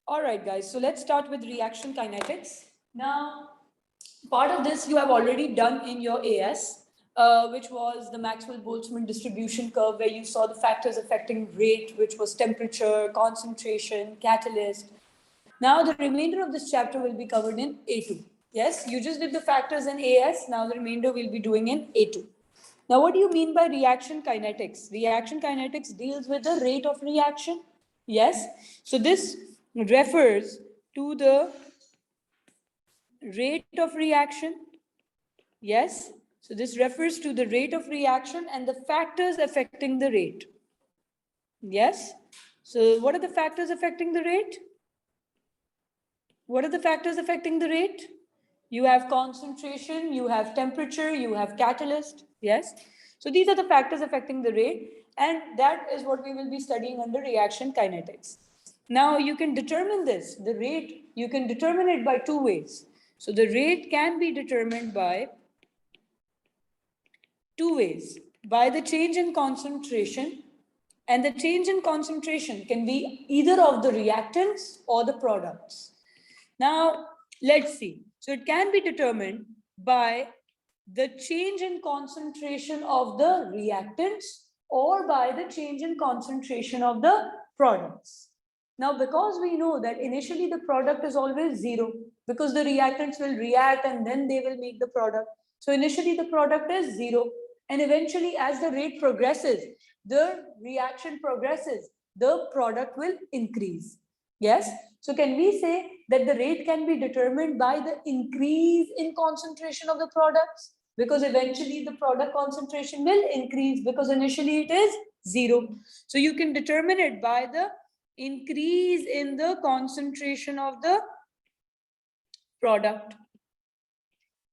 All right, guys. So let's start with reaction kinetics. Now, part of this you have already done in your AS, which was the Maxwell-Boltzmann distribution curve, where you saw the factors affecting rate, which was temperature, concentration, catalyst. Now, the remainder of this chapter will be covered in A2. Yes, you just did the factors in AS. Now, the remainder we'll be doing in A2. Now, what do you mean by reaction kinetics? Reaction kinetics deals with the rate of reaction. Yes, so this refers to the rate of reaction. Yes, so this refers to the rate of reaction and the factors affecting the rate. Yes, so what are the factors affecting the rate? What are the factors affecting the rate? You have concentration, you have temperature, you have catalyst. Yes, so these are the factors affecting the rate, and that is what we will be studying under reaction kinetics. Now you can determine this, the rate, you can determine it by two ways. So the rate can be determined by two ways: by the change in concentration, and the change in concentration can be either of the reactants or the products. Now, let's see. So it can be determined by the change in concentration of the reactants or by the change in concentration of the products. Now, because we know that initially the product is always zero, because the reactants will react and then they will make the product. So initially the product is zero, and eventually as the rate progresses, the reaction progresses, the product will increase. Yes. So can we say that the rate can be determined by the increase in concentration of the products? Because eventually the product concentration will increase, because initially it is zero. So you can determine it by the increase in the concentration of the product.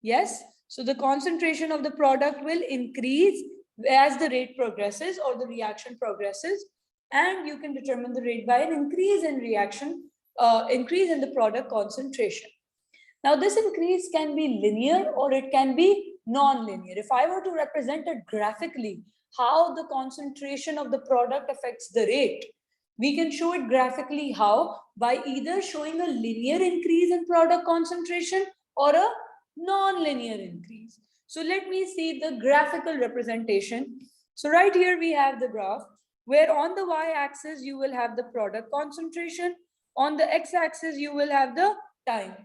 Yes. So the concentration of the product will increase as the rate progresses or the reaction progresses. And you can determine the rate by an increase in reaction, increase in the product concentration. Now, this increase can be linear or it can be non-linear. If I were to represent it graphically, how the concentration of the product affects the rate, we can show it graphically how? By either showing a linear increase in product concentration or a non-linear increase. So let me see the graphical representation. So right here we have the graph, where on the y-axis you will have the product concentration, on the x-axis you will have the time.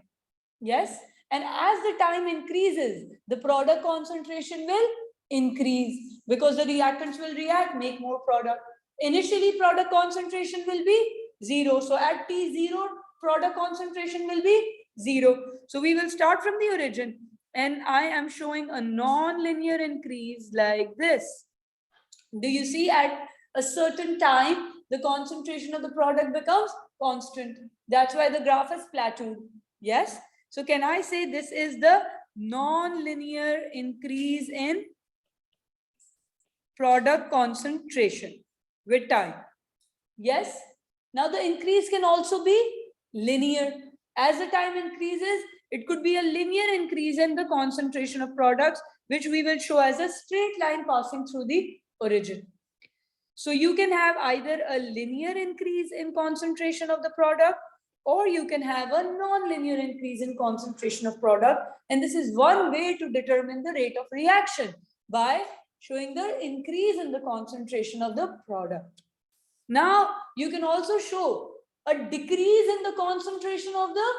Yes, and as the time increases, the product concentration will increase, because the reactants will react, make more product. Initially product concentration will be zero, so at t0 product concentration will be zero. So we will start from the origin, and I am showing a non-linear increase like this. Do you see, at a certain time the concentration of the product becomes constant? That's why the graph is plateaued. Yes, so can I say this is the non-linear increase in product concentration with time? Yes. Now the increase can also be linear. As the time increases, it could be a linear increase in the concentration of products, which we will show as a straight line passing through the origin. So you can have either a linear increase in concentration of the product, or you can have a non-linear increase in concentration of product. And this is one way to determine the rate of reaction, by showing the increase in the concentration of the product. Now, you can also show a decrease in the concentration of the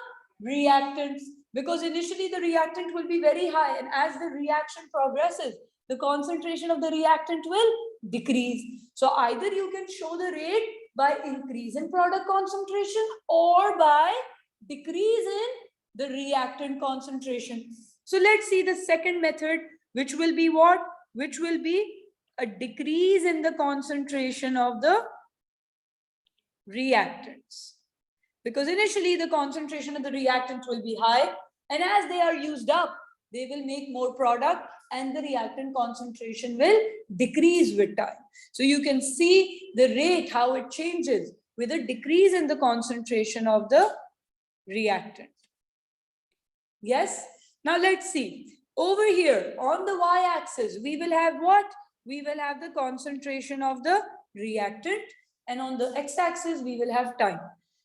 reactants, because initially the reactant will be very high, and as the reaction progresses, the concentration of the reactant will decrease. So either you can show the rate by increase in product concentration or by decrease in the reactant concentration. So let's see the second method, which will be what? Which will be a decrease in the concentration of the reactants, because initially the concentration of the reactants will be high, and as they are used up, they will make more product and the reactant concentration will decrease with time. So you can see the rate, how it changes with a decrease in the concentration of the reactant. Yes. Now let's see. Over here on the y-axis, we will have what? We will have the concentration of the reactant, and on the x-axis we will have time.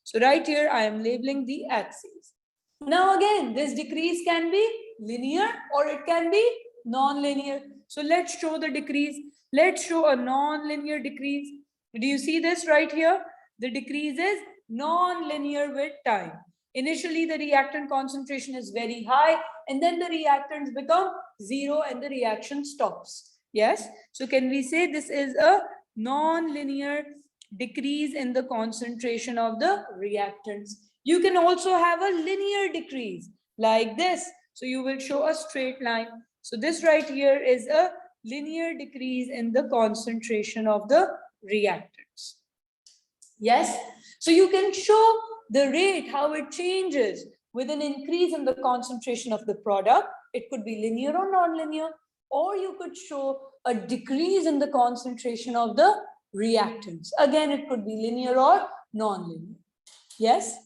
So right here, I am labeling the axes. Now again, this decrease can be linear or it can be non-linear. So let's show the decrease. Let's show a non-linear decrease. Do you see this right here? The decrease is non-linear with time. Initially, the reactant concentration is very high and then the reactants become zero and the reaction stops. Yes. So can we say this is a non-linear decrease in the concentration of the reactants? You can also have a linear decrease like this. So you will show a straight line. So this right here is a linear decrease in the concentration of the reactants. Yes. So you can show the rate, how it changes with an increase in the concentration of the product. It could be linear or non-linear, or you could show a decrease in the concentration of the reactants. Again, it could be linear or non-linear. Yes?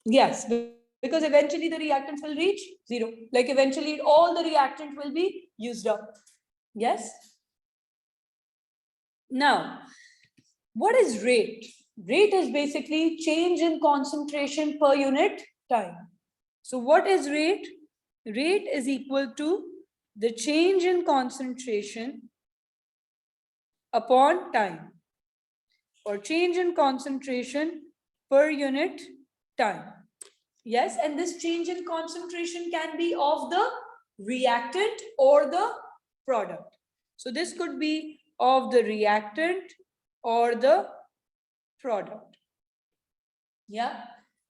Yes, because eventually the reactants will reach zero. Like eventually all the reactant will be used up. Yes? Now, what is rate? Rate is basically change in concentration per unit time. So what is rate? Rate is equal to the change in concentration upon time, or change in concentration per unit time. Yes, and this change in concentration can be of the reactant or the product. So this could be of the reactant or the product. Yeah,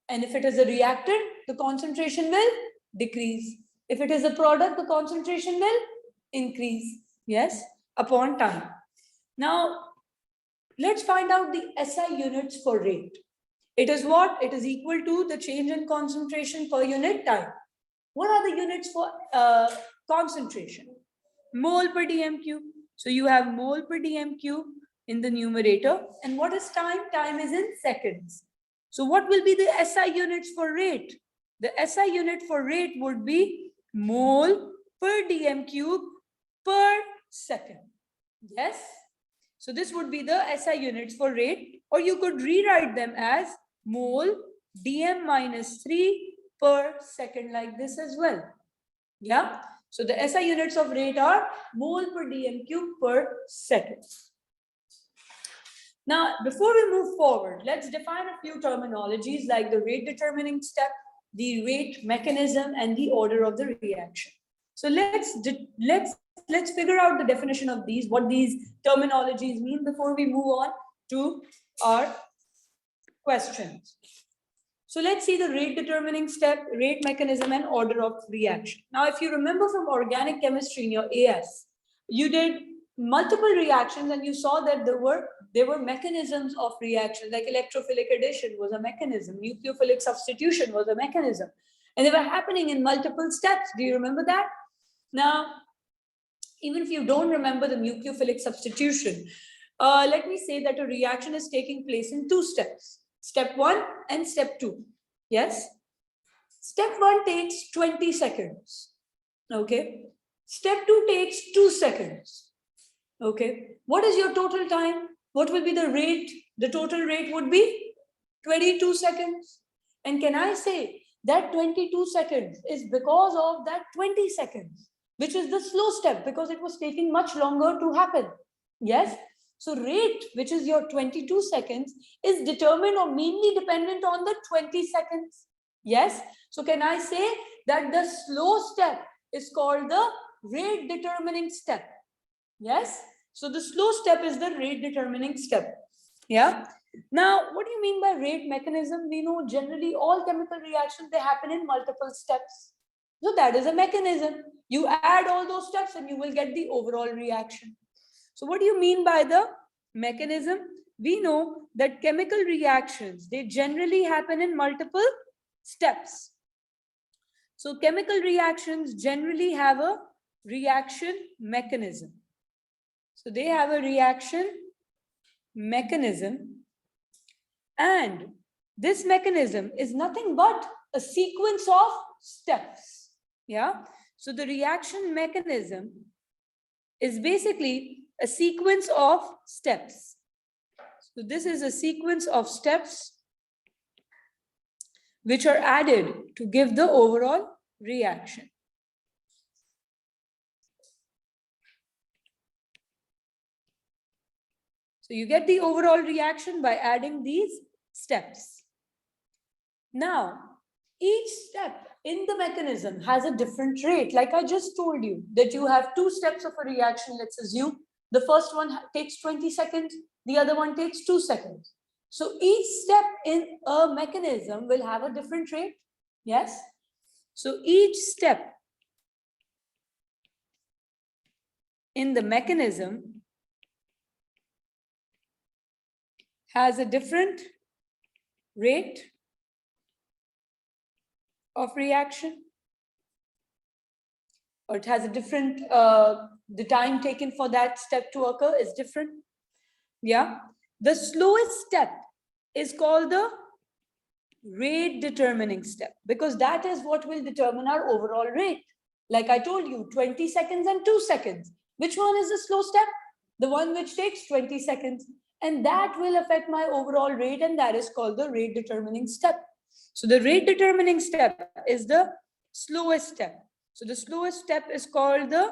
and if it is a reactant, the concentration will decrease. If it is a product, the concentration will increase. Yes, upon time. Now, let's find out the SI units for rate. It is what? It is equal to the change in concentration per unit time. What are the units for concentration? Mole per dm cube. So you have mole per dm cube in the numerator. And what is time? Time is in seconds. So what will be the SI units for rate? The SI unit for rate would be mole per dm cube per second. Yes? So this would be the SI units for rate, or you could rewrite them as mole dm minus 3 per second, like this as well. Yeah. So the SI units of rate are mole per dm cube per second. Now, before we move forward, let's define a few terminologies like the rate determining step, the rate mechanism, and the order of the reaction. So let's figure out the definition of these, what these terminologies mean before we move on to our questions. So let's see the rate determining step, rate mechanism, and order of reaction. Now, if you remember from organic chemistry in your AS, you did multiple reactions and you saw that there were mechanisms of reaction, like electrophilic addition was a mechanism, nucleophilic substitution was a mechanism, and they were happening in multiple steps. Do you remember that? Now, even if you don't remember the nucleophilic substitution, let me say that a reaction is taking place in two steps. Step 1 and step 2. Yes? Step 1 takes 20 seconds. Okay? Step 2 takes 2 seconds. Okay? What is your total time? What will be the rate? The total rate would be 22 seconds. And can I say that 22 seconds is because of that 20 seconds, which is the slow step, because it was taking much longer to happen. Yes? So rate, which is your 22 seconds, is determined or mainly dependent on the 20 seconds. Yes. So can I say that the slow step is called the rate determining step? Yes. So the slow step is the rate determining step. Yeah. Now, what do you mean by rate mechanism? We know generally all chemical reactions, they happen in multiple steps. So that is a mechanism. You add all those steps and you will get the overall reaction. So what do you mean by the mechanism? We know that chemical reactions, they generally happen in multiple steps. So chemical reactions generally have a reaction mechanism. So they have a reaction mechanism, and this mechanism is nothing but a sequence of steps. Yeah. So the reaction mechanism is basically a sequence of steps. So this is a sequence of steps which are added to give the overall reaction. So you get the overall reaction by adding these steps. Now, each step in the mechanism has a different rate. Like I just told you that you have two steps of a reaction, let's assume. The first one takes 20 seconds, the other one takes 2 seconds. So each step in a mechanism will have a different rate. Yes? So each step in the mechanism has a different rate of reaction, or it has a different, the time taken for that step to occur is different. Yeah. The slowest step is called the rate determining step, because that is what will determine our overall rate. Like I told you, 20 seconds and 2 seconds. Which one is the slow step? The one which takes 20 seconds. And that will affect my overall rate, and that is called the rate determining step. So the rate determining step is the slowest step. So the slowest step is called the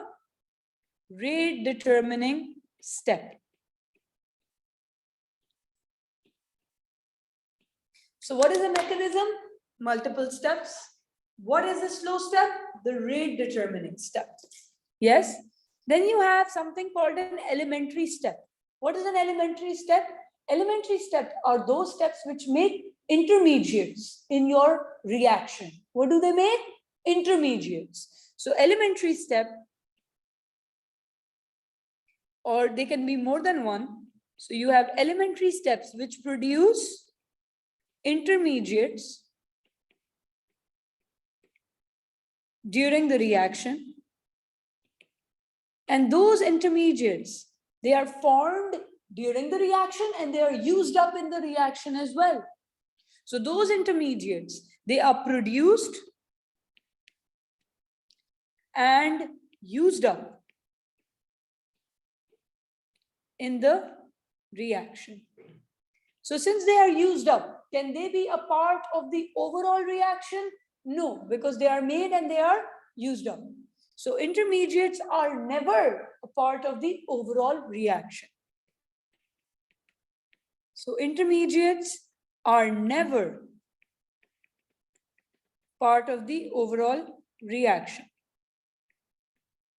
rate determining step. So what is a mechanism? Multiple steps. What is the slow step? The rate determining step. Yes. Then you have something called an elementary step. What is an elementary step? Elementary steps are those steps which make intermediates in your reaction. What do they make? Intermediates. So elementary step, or they can be more than one. So you have elementary steps which produce intermediates during the reaction. And those intermediates, they are formed during the reaction and they are used up in the reaction as well. So those intermediates, they are produced and used up in the reaction. So since they are used up, can they be a part of the overall reaction? No, because they are made and they are used up. So intermediates are never a part of the overall reaction. So intermediates are never part of the overall reaction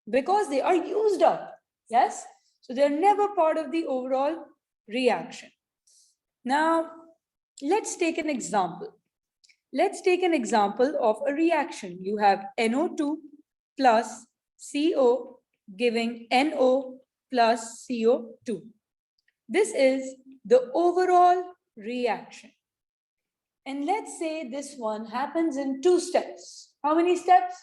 because they are used up. Yes? So they're never part of the overall reaction. Now, let's take an example. Let's take an example of a reaction. You have NO2 plus CO giving NO plus CO2. This is the overall reaction. And let's say this one happens in 2 steps. How many steps?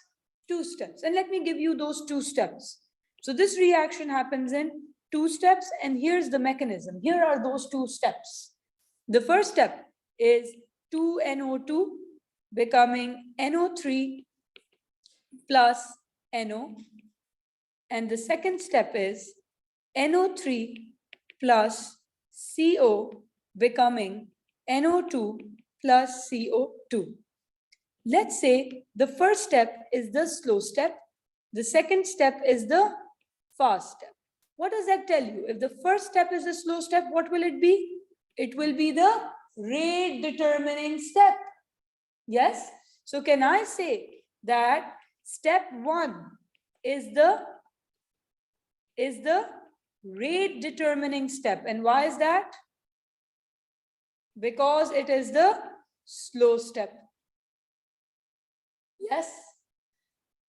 2 steps. And let me give you those 2 steps. So this reaction happens in 2 steps, and here's the mechanism. Here are those 2 steps. The first step is 2NO2 becoming NO3 plus NO. And the second step is NO3 plus CO becoming NO2 plus CO2. Let's say the first step is the slow step. The second step is the fast step. What does that tell you? If the first step is the slow step, what will it be? It will be the rate determining step. Yes? So can I say that step 1 is the rate determining step? And why is that? Because it is the slow step. Yes?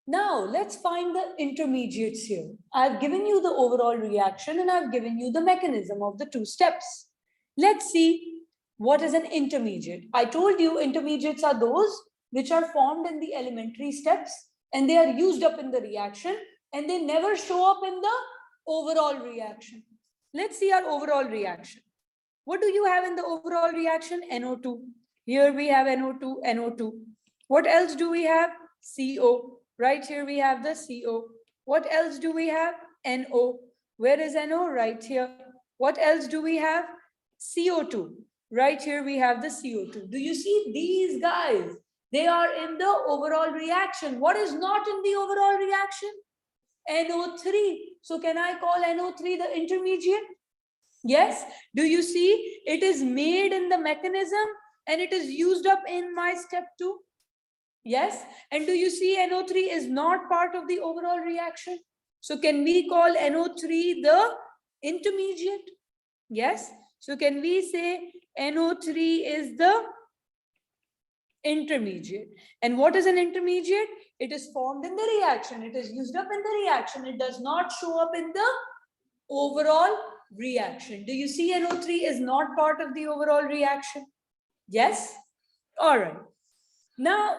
Now, let's find the intermediates here. I've given you the overall reaction and I've given you the mechanism of the 2 steps. Let's see what is an intermediate. I told you intermediates are those which are formed in the elementary steps and they are used up in the reaction and they never show up in the overall reaction. Let's see our overall reaction. What do you have in the overall reaction? NO2. Here we have NO2, NO2. What else do we have? CO. Right here we have the CO. What else do we have? NO. Where is NO? Right here. What else do we have? CO2. Right here we have the CO2. Do you see these guys? They are in the overall reaction. What is not in the overall reaction? NO3. So can I call NO3 the intermediate? Yes. Do you see? It is made in the mechanism and it is used up in my step 2. Yes. And do you see NO3 is not part of the overall reaction? So can we call NO3 the intermediate? Yes. So can we say NO3 is the intermediate? And what is an intermediate? It is formed in the reaction. It is used up in the reaction. It does not show up in the overall reaction. Do you see NO3 is not part of the overall reaction? Yes? All right. Now,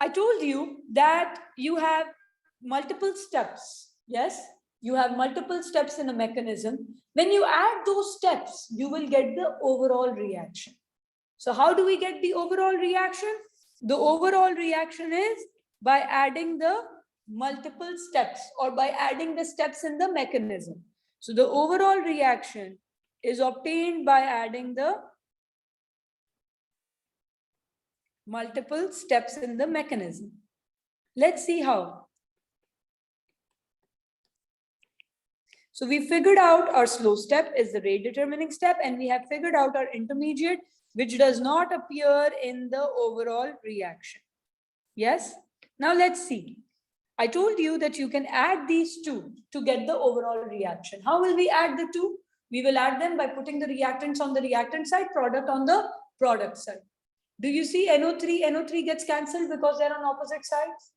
I told you that you have multiple steps. Yes? You have multiple steps in a mechanism. When you add those steps, you will get the overall reaction. So how do we get the overall reaction? The overall reaction is by adding the multiple steps or by adding the steps in the mechanism. So the overall reaction is obtained by adding the multiple steps in the mechanism. Let's see how. So we figured out our slow step is the rate determining step, and we have figured out our intermediate, which does not appear in the overall reaction. Yes? Now let's see. I told you that you can add these two to get the overall reaction. How will we add the two? We will add them by putting the reactants on the reactant side, product on the product side. Do you see NO3? NO3 gets cancelled because they're on opposite sides.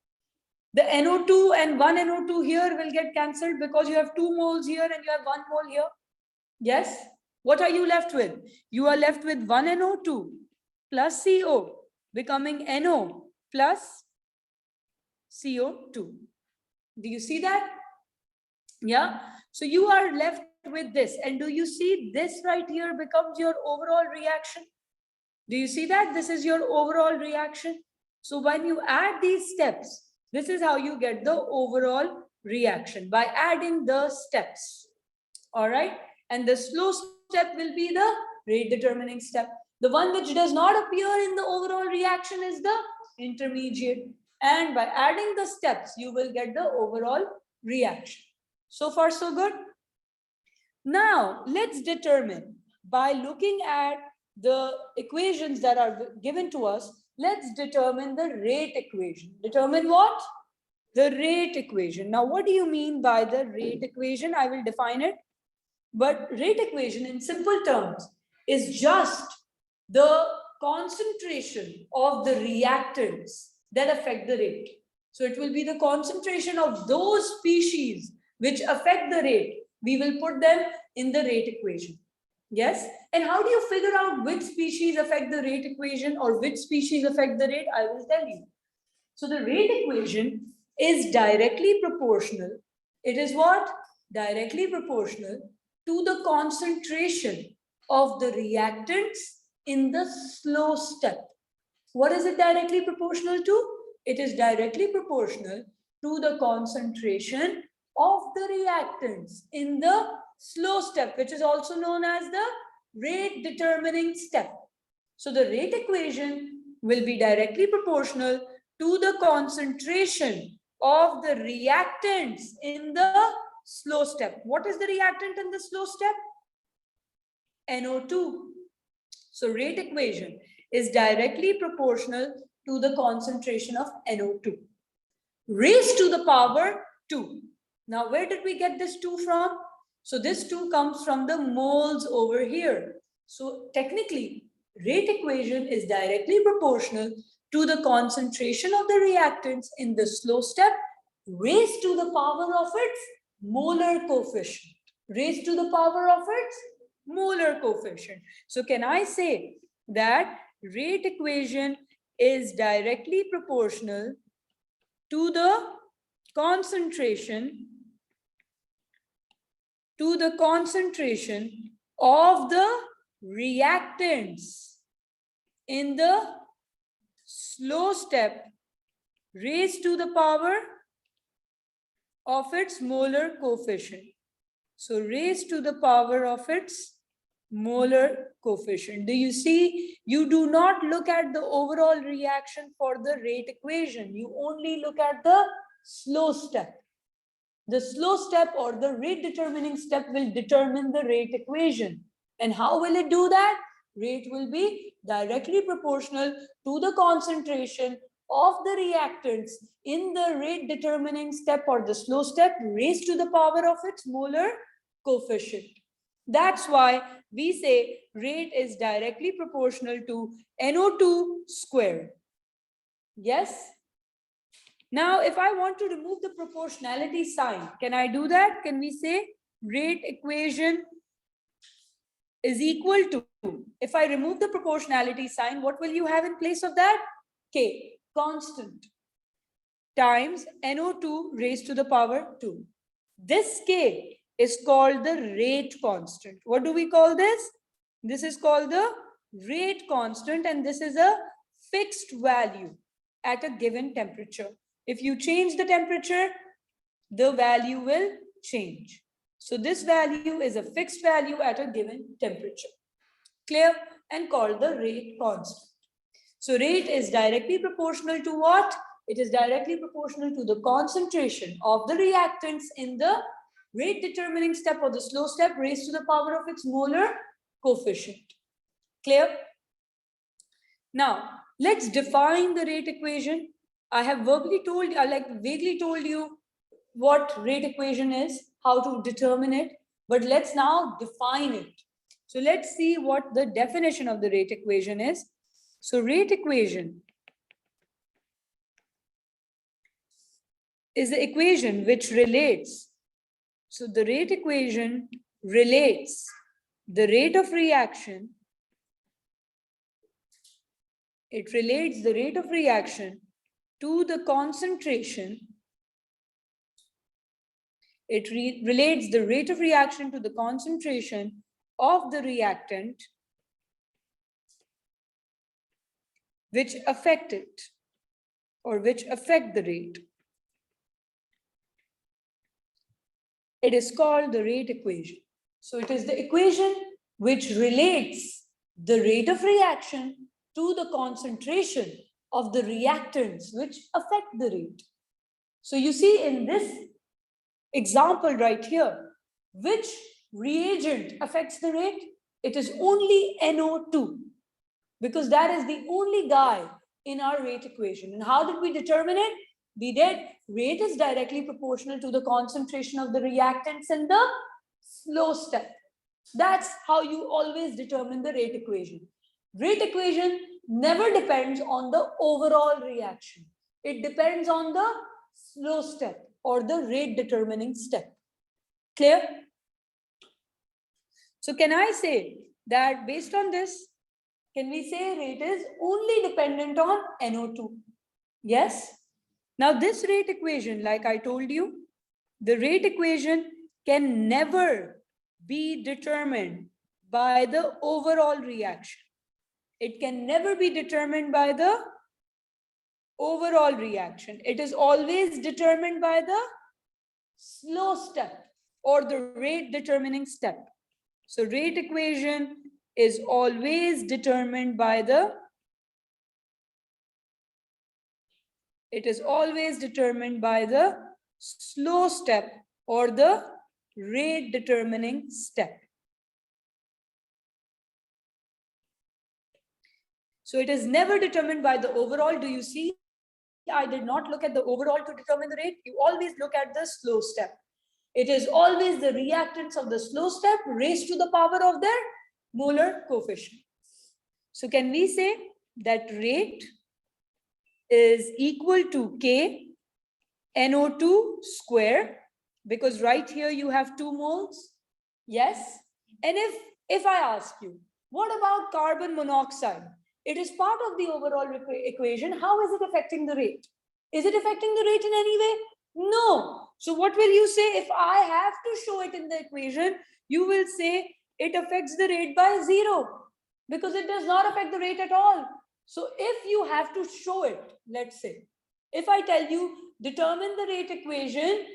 The NO2 and 1 NO2 here will get cancelled because you have 2 moles here and you have 1 mole here. Yes? What are you left with? You are left with 1 NO2 plus CO becoming NO plus CO2. Do you see that? Yeah. So you are left with this. And do you see this right here becomes your overall reaction? Do you see that? This is your overall reaction. So when you add these steps, this is how you get the overall reaction, by adding the steps. All right. And the slow step will be the rate determining step. The one which does not appear in the overall reaction is the intermediate. And by adding the steps, you will get the overall reaction. So far, so good. Now, let's determine, by looking at the equations that are given to us, let's determine the rate equation. Determine what? The rate equation. Now, what do you mean by the rate equation? I will define it. But rate equation in simple terms is just the concentration of the reactants that affect the rate. So it will be the concentration of those species which affect the rate. We will put them in the rate equation. Yes? And how do you figure out which species affect the rate equation or which species affect the rate? I will tell you. So the rate equation is directly proportional. It is what? Directly proportional to the concentration of the reactants in the slow step. What is it directly proportional to? It is directly proportional to the concentration of the reactants in the slow step, which is also known as the rate determining step. So the rate equation will be directly proportional to the concentration of the reactants in the slow step. What is the reactant in the slow step? NO2. So rate equation is directly proportional to the concentration of NO2 raised to the power 2. Now, where did we get this 2 from? So this 2 comes from the moles over here. So technically, rate equation is directly proportional to the concentration of the reactants in the slow step raised to the power of its molar coefficient. Raised to the power of its molar coefficient. So can I say that rate equation is directly proportional to the concentration of the reactants in the slow step raised to the power of its molar coefficient. So raised to the power of its molar coefficient. Do you see? You do not look at the overall reaction for the rate equation. You only look at the slow step. The slow step or the rate determining step will determine the rate equation. And how will it do that? Rate will be directly proportional to the concentration of the reactants in the rate determining step or the slow step raised to the power of its molar coefficient. That's why we say rate is directly proportional to NO2 square. Yes? Now, if I want to remove the proportionality sign, can I do that? Can we say rate equation is equal to, if I remove the proportionality sign, what will you have in place of that? K, constant, times NO2 raised to the power 2. This K is called the rate constant. What do we call this? This is called the rate constant, and this is a fixed value at a given temperature. If you change the temperature, the value will change. So this value is a fixed value at a given temperature. Clear? And called the rate constant. So rate is directly proportional to what? It is directly proportional to the concentration of the reactants in the rate determining step or the slow step raised to the power of its molar coefficient. Clear? Now, let's define the rate equation. I have vaguely told you what rate equation is, how to determine it, but let's now define it. So let's see what the definition of the rate equation is. So rate equation is the equation which relates. So the rate equation relates the rate of reaction. It relates the rate of reaction to the concentration. It relates the rate of reaction to the concentration of the reactant which affect it or which affect the rate. It is called the rate equation. So it is the equation which relates the rate of reaction to the concentration of the reactants which affect the rate. So you see in this example right here, which reagent affects the rate? It is only NO2, because that is the only guy in our rate equation. And how did we determine it? We did rate is directly proportional to the concentration of the reactants in the slow step. That's how you always determine the rate equation. Rate equation never depends on the overall reaction. It depends on the slow step or the rate determining step. Clear? So can I say that based on this, can we say rate is only dependent on NO2? Yes. Now this rate equation, like I told you, the rate equation can never be determined by the overall reaction. It can never be determined by the overall reaction. It is always determined by the slow step or the rate determining step. So rate equation is always determined by the slow step or the rate determining step. So it is never determined by the overall. Do you see? I did not look at the overall to determine the rate. You always look at the slow step. It is always the reactants of the slow step raised to the power of their molar coefficient. So can we say that rate is equal to K NO2 square, because right here you have 2 moles? Yes. And if I ask you, what about carbon monoxide? It is part of the overall equation. How is it affecting the rate? Is it affecting the rate in any way? No. So what will you say if I have to show it in the equation? You will say it affects the rate by 0, because it does not affect the rate at all. So if you have to show it, let's say, if I tell you determine the rate equation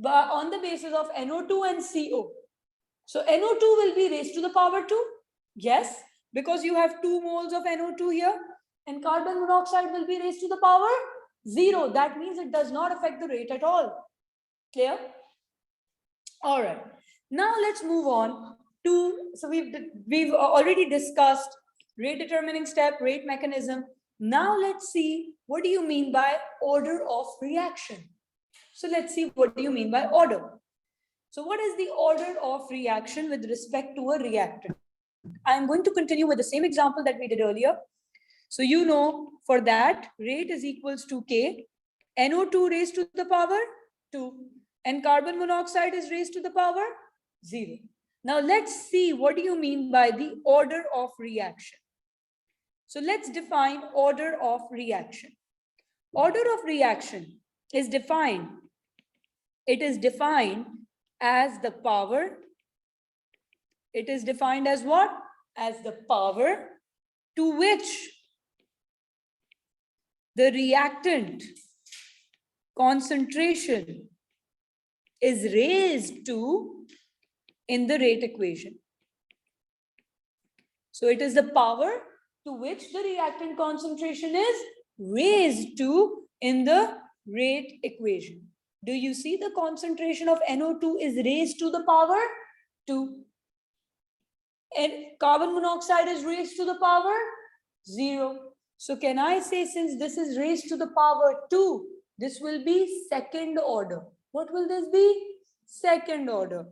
on the basis of NO2 and CO, So NO2 will be raised to the power 2. Yes, because you have 2 moles of NO2 here, and carbon monoxide will be raised to the power 0. That means it does not affect the rate at all. Clear? All right. Now let's move on to, so we've already discussed rate determining step, rate mechanism. Now let's see, what do you mean by order of reaction? So let's see, what do you mean by order? So what is the order of reaction with respect to a reactant? I am going to continue with the same example that we did earlier. So you know, for that, rate is equals to K, NO2 raised to the power 2, and carbon monoxide is raised to the power 0. Now let's see, what do you mean by the order of reaction? So let's define order of reaction. Order of reaction is defined. It is defined as the power. It is defined as what? As the power to which the reactant concentration is raised to in the rate equation. So it is the power to which the reactant concentration is raised to in the rate equation. Do you see the concentration of NO2 is raised to the power 2? And carbon monoxide is raised to the power 0. So can I say, since this is raised to the power 2, this will be second order. What will this be? Second order.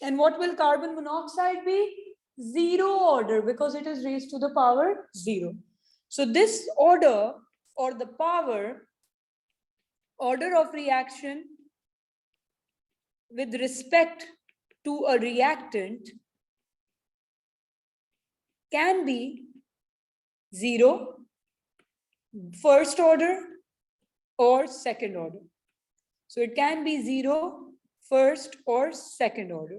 And what will carbon monoxide be? 0 order, because it is raised to the power 0. So this order, or the power, order of reaction with respect to a reactant can be 0, first order, or second order. So it can be 0, first, or second order.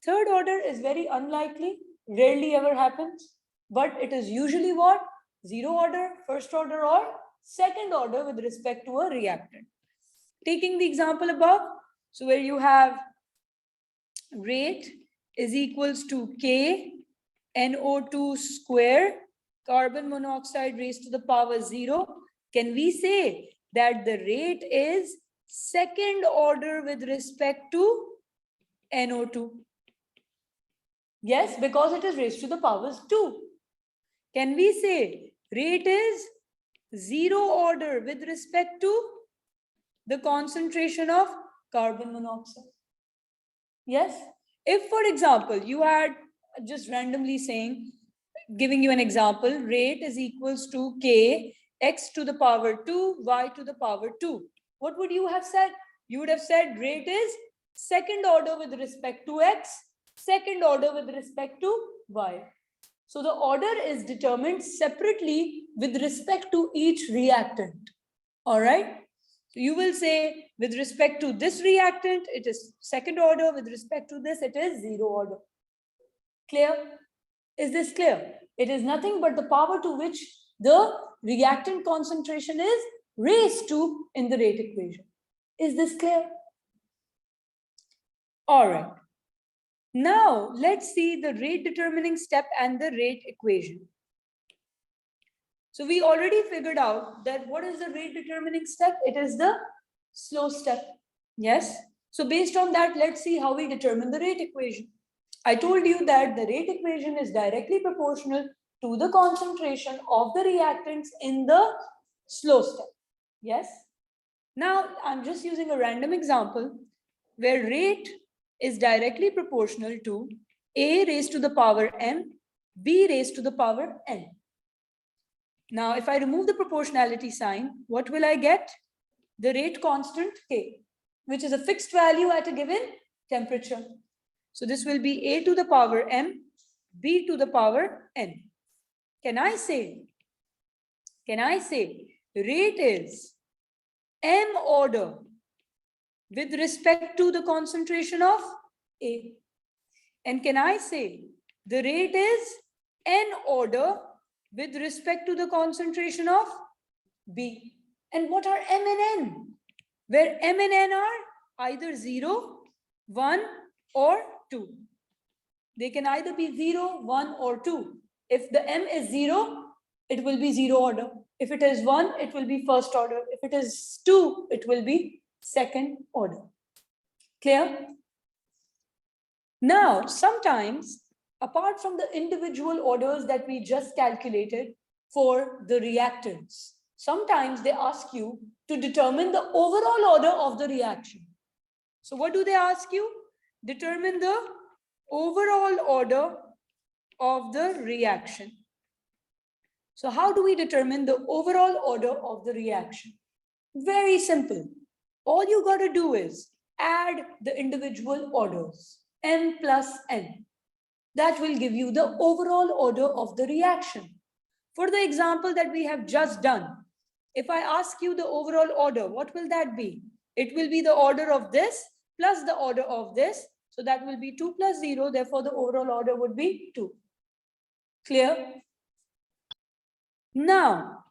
Third order is very unlikely, rarely ever happens, but it is usually what? 0 order, first order, or second order with respect to a reactant. Taking the example above, so where you have rate is equals to K NO2 square, carbon monoxide raised to the power 0, can we say that the rate is second order with respect to NO2? Yes, because it is raised to the powers 2. Can we say rate is 0 order with respect to the concentration of carbon monoxide? Yes. If, for example, you had just randomly saying, giving you an example, rate is equals to K, x to the power 2, y to the power 2. What would you have said? You would have said rate is second order with respect to x, second order with respect to y. So the order is determined separately with respect to each reactant. All right. So you will say with respect to this reactant, it is second order. With respect to this, it is 0 order. Clear? Is this clear? It is nothing but the power to which the reactant concentration is raised to in the rate equation. Is this clear? All right. Now let's see the rate determining step and the rate equation. So we already figured out that what is the rate determining step? It is the slow step. Yes. So based on that, let's see how we determine the rate equation. I told you that the rate equation is directly proportional to the concentration of the reactants in the slow step. Yes. Now I'm just using a random example where rate is directly proportional to A raised to the power m, B raised to the power n. Now, if I remove the proportionality sign, what will I get? The rate constant K, which is a fixed value at a given temperature. So this will be A to the power m, B to the power n. Can I say rate is m order with respect to the concentration of A? And can I say the rate is n order with respect to the concentration of B? And what are m and n? Where m and n are either 0, 1, or 2. They can either be 0, 1, or 2. If the M is 0, it will be 0 order. If it is 1, it will be first order. If it is 2, it will be second order. Clear? Now, sometimes, apart from the individual orders that we just calculated for the reactants, sometimes they ask you to determine the overall order of the reaction. So what do they ask you? Determine the overall order of the reaction. So how do we determine the overall order of the reaction? Very simple. All you got to do is add the individual orders, m plus n. That will give you the overall order of the reaction. For the example that we have just done, if I ask you the overall order, what will that be? It will be the order of this plus the order of this. So that will be 2 plus 0. Therefore, the overall order would be 2. Clear? Now,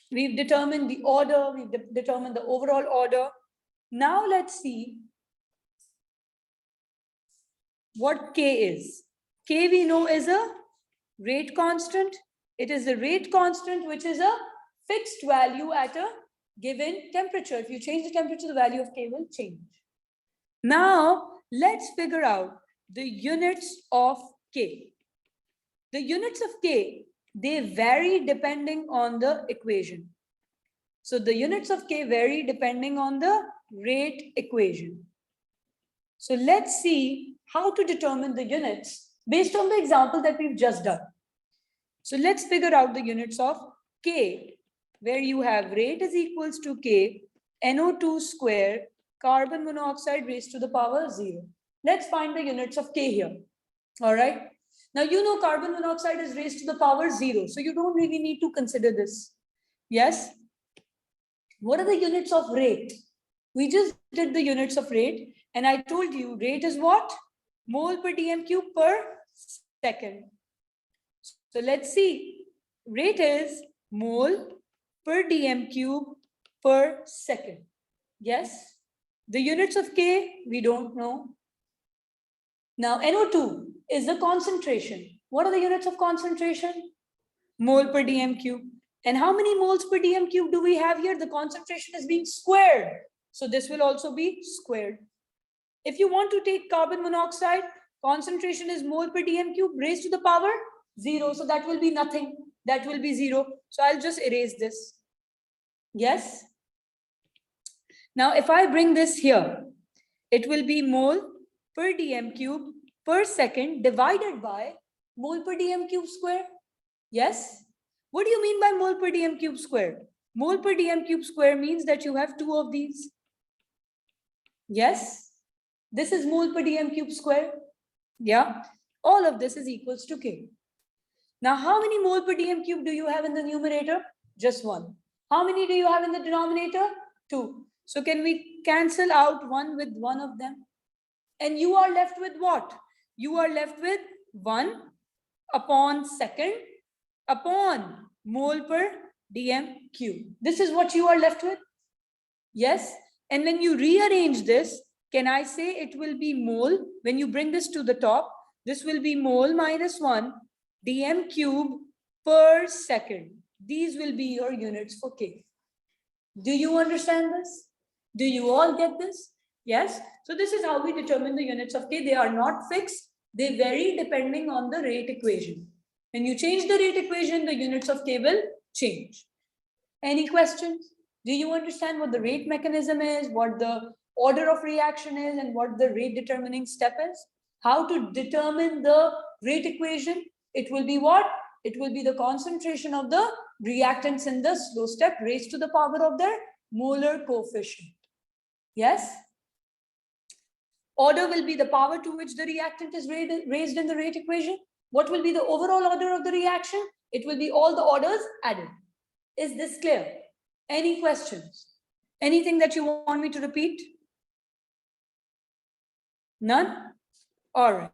we've determined the order, we've determined the overall order. Now let's see what K is. K we know is a rate constant. It is the rate constant which is a fixed value at a given temperature. If you change the temperature, the value of K will change. Now let's figure out the units of K. The units of K, they vary depending on the equation. So the units of K vary depending on the rate equation. So let's see how to determine the units based on the example that we've just done. So let's figure out the units of K, where you have rate is equals to K, NO2 square, carbon monoxide raised to the power 0. Let's find the units of K here. All right. Now, you know carbon monoxide is raised to the power 0. So you don't really need to consider this. Yes. What are the units of rate? We just did the units of rate. And I told you rate is what? Mole per dm cube per second. So let's see. Rate is mole per dm cube per second. Yes. The units of K, we don't know. Now, NO2 is the concentration. What are the units of concentration? Mole per dm cube. And how many moles per dm cube do we have here? The concentration is being squared. So this will also be squared. If you want to take carbon monoxide, concentration is mole per dm cube raised to the power 0. So that will be nothing. That will be 0. So I'll just erase this. Yes. Now, if I bring this here, it will be mole per dm cube per second divided by mole per dm cube square. Yes. What do you mean by mole per dm cube square? Mole per dm cube square means that you have 2 of these. Yes. This is mole per dm cube square. Yeah. All of this is equals to K. Now, how many mole per dm cube do you have in the numerator? Just 1. How many do you have in the denominator? 2. So can we cancel out 1 with one of them? And you are left with what? You are left with 1 upon second upon mole per dm cube. This is what you are left with. Yes. And when you rearrange this, can I say it will be mole? When you bring this to the top, this will be mole minus 1 dm cube per second. These will be your units for K. Do you understand this? Do you all get this? Yes. So this is how we determine the units of K. They are not fixed. They vary depending on the rate equation. When you change the rate equation, the units of K will change. Any questions? Do you understand what the rate mechanism is, what the order of reaction is, and what the rate determining step is? How to determine the rate equation? It will be what? It will be the concentration of the reactants in the slow step raised to the power of their molar coefficient. Yes? Order will be the power to which the reactant is raised in the rate equation. What will be the overall order of the reaction? It will be all the orders added. Is this clear? Any questions? Anything that you want me to repeat? None? All right.